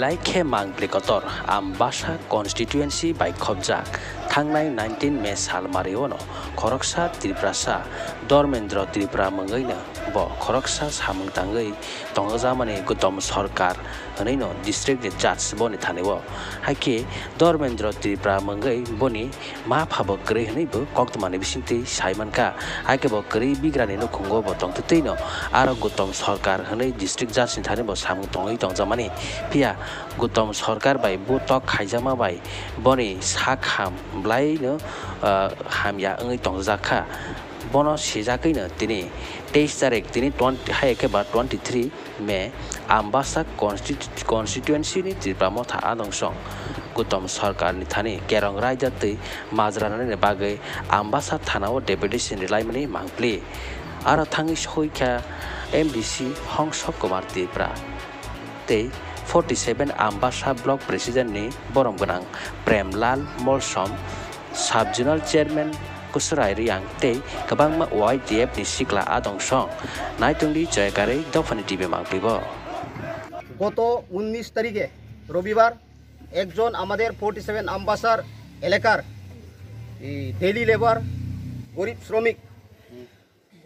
belai khe manglikotor ambasa constituency by khobjak thangnai 19 May salmariono khoroksa Triprasa Dormendro Tripura mangaina bo khoroksa samung tangai tongjamani gutom sarkar haneino district judge boni thanebo haike Dormendro Tripura mangai boni ma phabo krei haneibo koktmani bisingti saimanka haike bo krei bigrani no khungo bo tongteino aro gutom sarkar hanei district judge ni thanebo samung tongai tongjamani pia gutom sarkar bai butok khaijama bai boni sakham blai no hamya ngai tongjaka bono sijakai tini 23 tarik tini 20 haike ba 23 May ambasa constituency ni Tripura tha adongsong gutom sarkar ni thani kerong raja tei majrana ni bagai ambasa thanao deputation rilaimani mangpli aro thangi soikha MDC Hongsok Kumar Tripura tei 47 ambasa block president ni borom ganang Premlal Molsom sub-zonal chairman Kusurai Riang tei kabangma YDF ni sikla adongsong naitungdi joyakare Dofani TV mangplibo গত 19 তারিখে রবিবার একজন আমাদের 47 আম্বাসার এলাকার daily labour গরিব শ্রমিক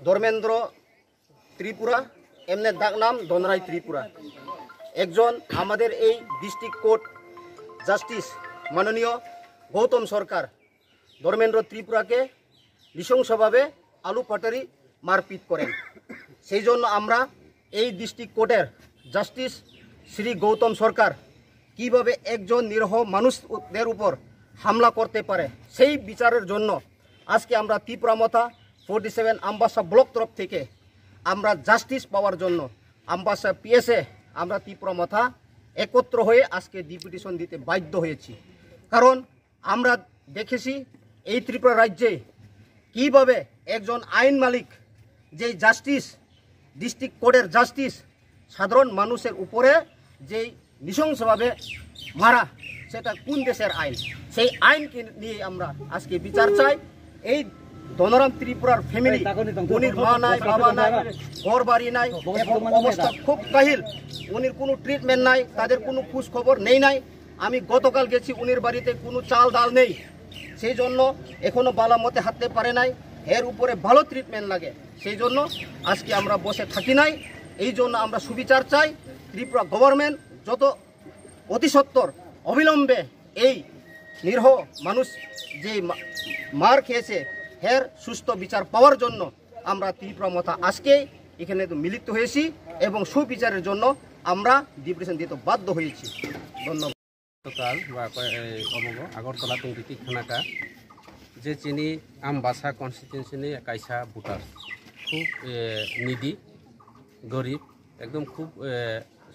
ধর্মেন্দ্র ত্রিপুরা এমনি ডাক নাম ধনরাই ত্রিপুরা একজন আমাদের এই ডিস্ট্রিক্ট কোর্ট জাস্টিস মাননীয় গৌতম সরকার ধর্মেন্দ্র ত্রিপুরাকে নৃশংসভাবে আলু পাটারি মারপিট করেন সেই জন্য আমরা এই ডিস্ট্রিক্ট কোর্টের জাস্টিস শ্রী গৌতম সরকার কিভাবে একজন নিরহ মানুষদের উপর হামলা করতে পারে সেই বিচারের জন্য আজকে আমরা ত্রিপুরা মথা 47 আম্বাসা ব্লক তরফ থেকে আমরা জাস্টিস পাওয়ার জন্য আম্বাসা পিএসএ আমরা ত্রিপুরা মথা একত্র হয়ে আজকে ডিপুটেশন দিতে বাধ্য হয়েছি কারণ আমরা দেখেছি এই ত্রিপুরা রাজ্যে কিভাবে একজন আইন মালিক যে জাস্টিস ডিস্ট্রিক্ট কোর্টের জাস্টিস সাধারণ মানুষের উপরে যে নৃশংসভাবে মারা সেটা কোন দেশের আইন সেই আইনকে নিয়ে আমরা আজকে বিচার চাই এই ধনরাম ত্রিপুরার ফ্যামিলি উনির মা নাই বাবা নাই ঘর বাড়ি নাই এবং অবস্থা খুব কাহিল উনির কোনো ট্রিটমেন্ট নাই তাদের কোনো খোঁজ খবর নেই নাই আমি গতকাল গেছি উনির বাড়িতে কোনো চাল ডাল নেই সেই জন্য এখনো বালা মতে হাঁটতে পারে নাই এর উপরে ভালো ট্রিটমেন্ট লাগে সেই জন্য আজকে আমরা বসে থাকি নাই এই জন্য আমরা সুবিচার চাই ত্রিপুরা গভর্নমেন্ট যত অতি সত্বর অবিলম্বে এই নিরহ মানুষ যে মার খেয়েছে এর সুস্থ বিচার পাওয়ার জন্য আমরা ত্রিপুরা মথা আজকে এখানে মিলিত হয়েছি এবং সুবিচারের জন্য আমরা ডিপুটেশন দিতে বাধ্য হয়েছি ধন্যবাদ গতকাল আগরতলা টুঙ্গিটি খানাকা যে চিনি আমবাসা কনস্টিটিউশনি কাইসা ভোটার খুব নিডি গরিব একদম খুব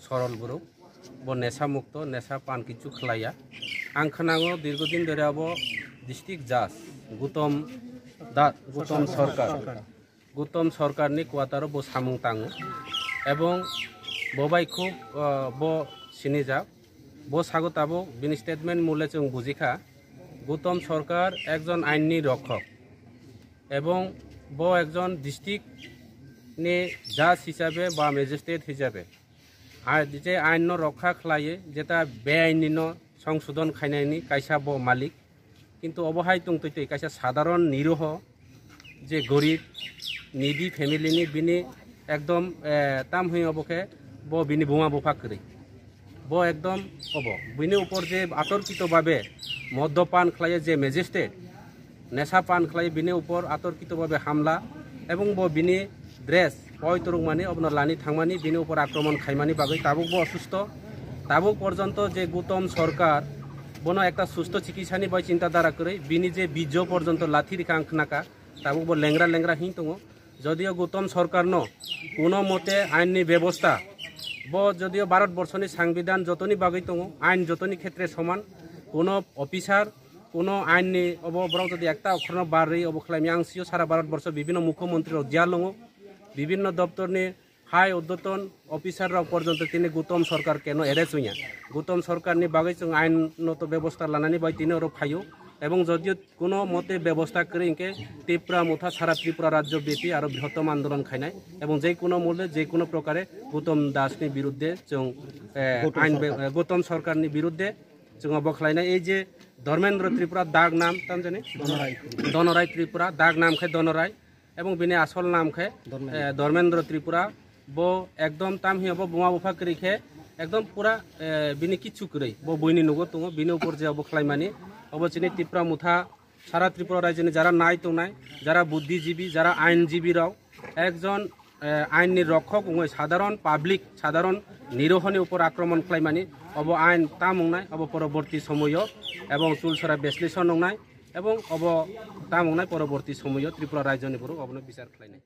সরল গ্রুপ ব নেশা মুক্ত নেশা পান কিছু খালাইয়া আং খানাঙ্গো দীর্ঘদিন ধরে আবো ডিস্ট্রিক্ট জাজ গুতম সরকারনি কোয়াতারো ব সামুং তাঙো এবং ববাই খুব ব সিনিজা ব সাগতাবো বিনি স্টেটমেন্ট মূল্যে जों বুঝিখা গৌতম সরকার একজন আইননি রক্ষক এবং ব একজন ডিস্ট্রিক্ট নি জাজ হিসাবে বা ম্যাজিস্ট্রেট হিসাবে আর যে আইন রক্ষা খালায়ে যেটা বেআইনি সংশোধন খাইনায়নি কাইসা ব মালিক কিন্তু অবহাই তুংতৈতে কাইসা সাধারণ নিরহ যে গরিব নিডি ফ্যামিলিনি বিনি একদম তাম হই অবকে ব বিনি বোমা বোফা করি ব একদম হব বিনি উপর যে আতর্কিতভাবে মদ্যপান খালায়ে যে ম্যাজিস্ট্রেট নেশা পান খালায়ে বিনি উপর আতর্কিতভাবে হামলা এবং ব বিনি ড্রেস পয়তরুং মানে আপনার লানি থাংমানি বিনি উপর আক্রমণ খাইমানি বাগৈ তাবুক ব অসুস্থ তাবুক পর্যন্ত যে গৌতম সরকার বনো একটা সুস্থ চিকিৎসানি বয় চিন্তাধারা করে বিনি যে বীজ পর্যন্ত লাথি রেখা আংখনাকা তাবুক ব লেংরা হিং দङ যদিও গৌতম সরকার কোনো মতে আইননি ব্যবস্থা ব যদিও ভারতবর্ষনি সংবিধান যতনি বাগৈ দङ আইন যতনি ক্ষেত্রে সমান কোনো অফিসার কোনো আইননি অবরং যদি একটা অক্ষর বাড়ি অবখলামি আংসিও সারা ভারতবর্ষ বিভিন্ন মুখ্যমন্ত্রী জিয়া লङ বিভিন্ন দপ্তরনি হাই উদ্যতন অফিসাররা পর্যন্ত তিনি গৌতম সরকার কেন এড়ে চুইয়া গৌতম সরকারনি বাগৈ जों আইনত ব্যবস্থা লানানি বাই তিনি ওর ফাইও এবং যদিও কোনো মতে ব্যবস্থা করে ইনকে ত্রিপুরা মুথা সারা ত্রিপুরা রাজ্য ব্যাপী আরও বৃহত্তম আন্দোলন খাইনাই এবং যে কোনো মূল্যে যে কোনো প্রকারে গৌতম দাসনি বিরুদ্ধে जों আইন গৌতম সরকারনি বিরুদ্ধে जों বখলাইনাই এই যে ধর্মেন্দ্র ত্রিপুরা দাগ নাম তাম জানি দনরাই ত্রিপুরা দাগ নাম খায় দনরাই এবং বিনি আসল নাম খায় ধর্মেন্দ্র ত্রিপুরা বো একদম তাম হিয়াবো বোমা বুফা করিখে একদম পুরা বিনি কিচ্ছু করে বো বইনি নগো তো বিনি উপর যে অবখলাইমানি অবচিনি ত্রিপুরা মুথা সারা ত্রিপুরা রাজ্যনি যারা নাই তো নাই যারা বুদ্ধিজীবী যারা আইনজীবীরাও একজন আইননি রক্ষক সাধারণ পাবলিক সাধারণ নিরোহনের উপর আক্রমণ খাইমানি অব আইন তা মংনাই অব পরবর্তী সময়ও এবং চুলছরা বিশ্লেষণ নংনাই এবং অব তা মংনাই পরবর্তী সময়ও ত্রিপুরা রাজ্যনি উপর অবন বিচার খাইনাই।